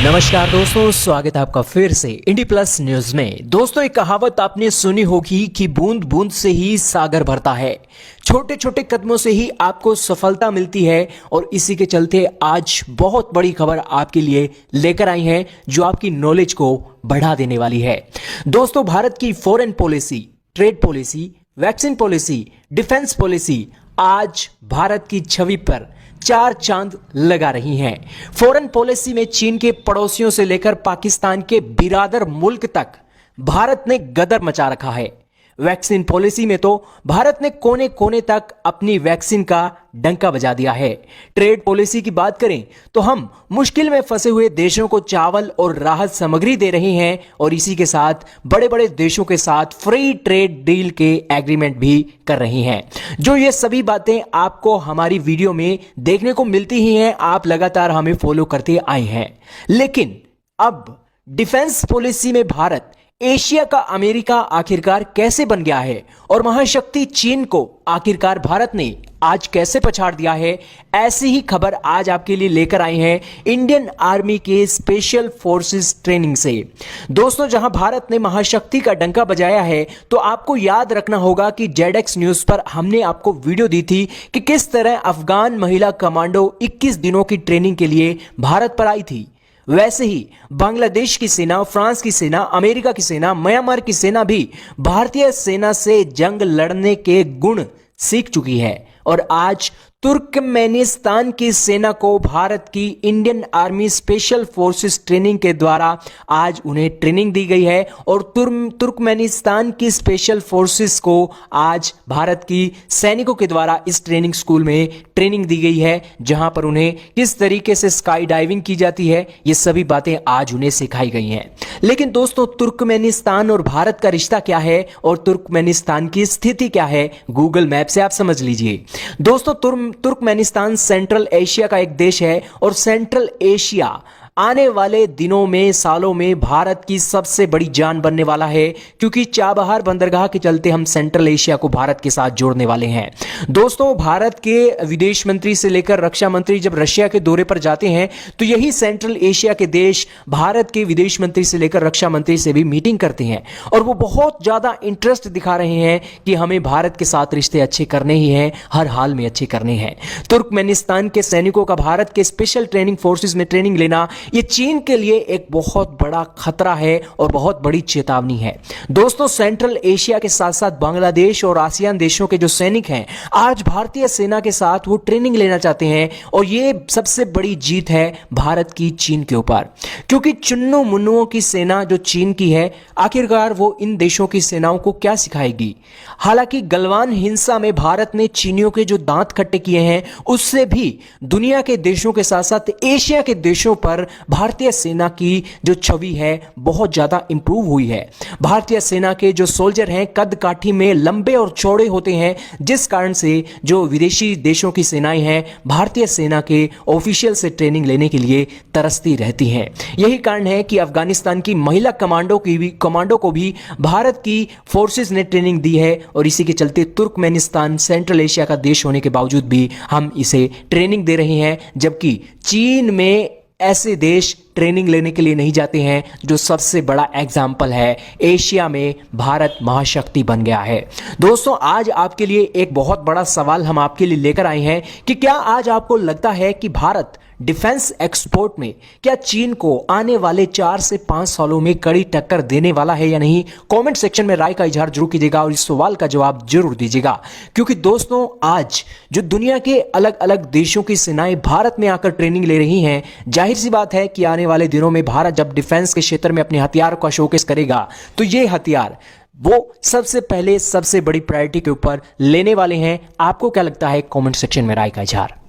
नमस्कार दोस्तों, स्वागत है आपका फिर से इंडी प्लस न्यूज में। दोस्तों, एक कहावत आपने सुनी होगी कि बूंद बूंद से ही सागर भरता है। छोटे छोटे कदमों से ही आपको सफलता मिलती है और इसी के चलते आज बहुत बड़ी खबर आपके लिए लेकर आई है जो आपकी नॉलेज को बढ़ा देने वाली है। दोस्तों, भारत की foreign policy, trade policy, vaccine policy, defence policy आज भारत की छवि पर चार चांद लगा रही हैं। फॉरेन पॉलिसी में चीन के पड़ोसियों से लेकर पाकिस्तान के बिरादर मुल्क तक भारत ने गदर मचा रखा है। वैक्सीन पॉलिसी में तो भारत ने कोने कोने तक अपनी वैक्सीन का डंका बजा दिया है। ट्रेड पॉलिसी की बात करें तो हम मुश्किल में फंसे हुए देशों को चावल और राहत सामग्री दे रहे हैं और इसी के साथ बड़े बड़े देशों के साथ फ्री ट्रेड डील के एग्रीमेंट भी कर रही हैं। जो ये सभी बातें आपको हमारी वीडियो में देखने को मिलती ही हैं, आप लगातार हमें फॉलो करते आए हैं। लेकिन अब डिफेंस पॉलिसी में भारत एशिया का अमेरिका आखिरकार कैसे बन गया है और महाशक्ति चीन को आखिरकार भारत ने आज कैसे पछाड़ दिया है, ऐसी ही खबर आज आपके लिए लेकर आए हैं इंडियन आर्मी के स्पेशल फोर्सेस ट्रेनिंग से। दोस्तों, जहां भारत ने महाशक्ति का डंका बजाया है तो आपको याद रखना होगा कि जेडएक्स न्यूज पर हमने आपको वीडियो दी थी कि किस तरह अफगान महिला कमांडो 21 दिनों की ट्रेनिंग के लिए भारत पर आई थी। वैसे ही बांग्लादेश की सेना, फ्रांस की सेना, अमेरिका की सेना, म्यांमार की सेना भी भारतीय सेना से जंग लड़ने के गुण सीख चुकी है और आज तुर्कमेनिस्तान की सेना को भारत की Indian army special forces training के द्वारा आज उन्हें ट्रेनिंग दी गई है और तुर्कमेनिस्तान की स्पेशल फोर्सेस को आज भारत की सैनिकों के द्वारा इस ट्रेनिंग स्कूल में ट्रेनिंग दी गई है, जहां पर उन्हें किस तरीके से स्काई डाइविंग की जाती है, ये सभी बातें आज उन्हें सिखाई गई हैं। लेकिन दोस्तों, तुर्कमेनिस्तान और भारत का रिश्ता क्या है और तुर्कमेनिस्तान की स्थिति क्या है, गूगल मैप से आप समझ लीजिए। दोस्तों, तुर्कमेनिस्तान सेंट्रल एशिया का एक देश है और सेंट्रल एशिया आने वाले दिनों में, सालों में भारत की सबसे बड़ी जान बनने वाला है, क्योंकि चाबहार बंदरगाह के चलते हम सेंट्रल एशिया को भारत के साथ जोड़ने वाले हैं। दोस्तों, भारत के विदेश मंत्री से लेकर रक्षा मंत्री जब रशिया के दौरे पर जाते हैं तो यही सेंट्रल एशिया के देश भारत के विदेश मंत्री से लेकर रक्षा मंत्री से भी मीटिंग करते हैं और वो बहुत ज्यादा इंटरेस्ट दिखा रहे हैं कि हमें भारत के साथ रिश्ते अच्छे करने ही हैं, हर हाल में अच्छे करने हैं। तुर्कमेनिस्तान के सैनिकों का भारत के स्पेशल ट्रेनिंग फोर्सेस में ट्रेनिंग लेना ये चीन के लिए एक बहुत बड़ा खतरा है और बहुत बड़ी चेतावनी है। दोस्तों, सेंट्रल एशिया के साथ साथ बांग्लादेश और आसियान देशों के जो सैनिक हैं आज भारतीय सेना के साथ वो ट्रेनिंग लेना चाहते हैं और ये सबसे बड़ी जीत है भारत की चीन के ऊपर, क्योंकि चुन्नू मुन्नुओं की सेना जो चीन की है, आखिरकार वो इन देशों की सेनाओं को क्या सिखाएगी। हालांकि गलवान हिंसा में भारत ने चीनियों के जो दांत खट्टे किए हैं उससे भी दुनिया के देशों के साथ साथ एशिया के देशों पर भारतीय सेना की जो छवि है बहुत ज्यादा इंप्रूव हुई है। भारतीय सेना के जो सोल्जर हैं कद काठी में लंबे और चौड़े होते हैं, जिस कारण से जो विदेशी देशों की सेनाएं हैं भारतीय सेना के ऑफिशियल से ट्रेनिंग लेने के लिए तरसती रहती हैं। यही कारण है कि अफगानिस्तान की महिला कमांडो को भी भारत की फोर्सेस ने ट्रेनिंग दी है और इसी के चलते तुर्कमेनिस्तान सेंट्रल एशिया का देश होने के बावजूद भी हम इसे ट्रेनिंग दे रहे हैं, जबकि चीन में ऐसे देश ट्रेनिंग लेने के लिए नहीं जाते हैं। जो सबसे बड़ा एग्जाम्पल है, एशिया में भारत महाशक्ति बन गया है। दोस्तों, आज आपके लिए एक बहुत बड़ा सवाल हम आपके लिए लेकर आए हैं कि क्या आज आपको लगता है कि भारत डिफेंस एक्सपोर्ट में क्या चीन को आने वाले 4 से 5 सालों में कड़ी टक्कर देने वाला है या नहीं? कमेंट सेक्शन में राय का इजहार जरूर कीजिएगा और इस सवाल का जवाब जरूर दीजिएगा, क्योंकि दोस्तों आज जो दुनिया के अलग अलग देशों की सेनाएं भारत में आकर ट्रेनिंग ले रही हैं, जाहिर सी बात है कि आने वाले दिनों में भारत जब डिफेंस के क्षेत्र में अपने हथियारों का शोकेस करेगा तो ये हथियार वो सबसे पहले सबसे बड़ी प्रायोरिटी के ऊपर लेने वाले हैं। आपको क्या लगता है? कमेंट सेक्शन में राय का इजहार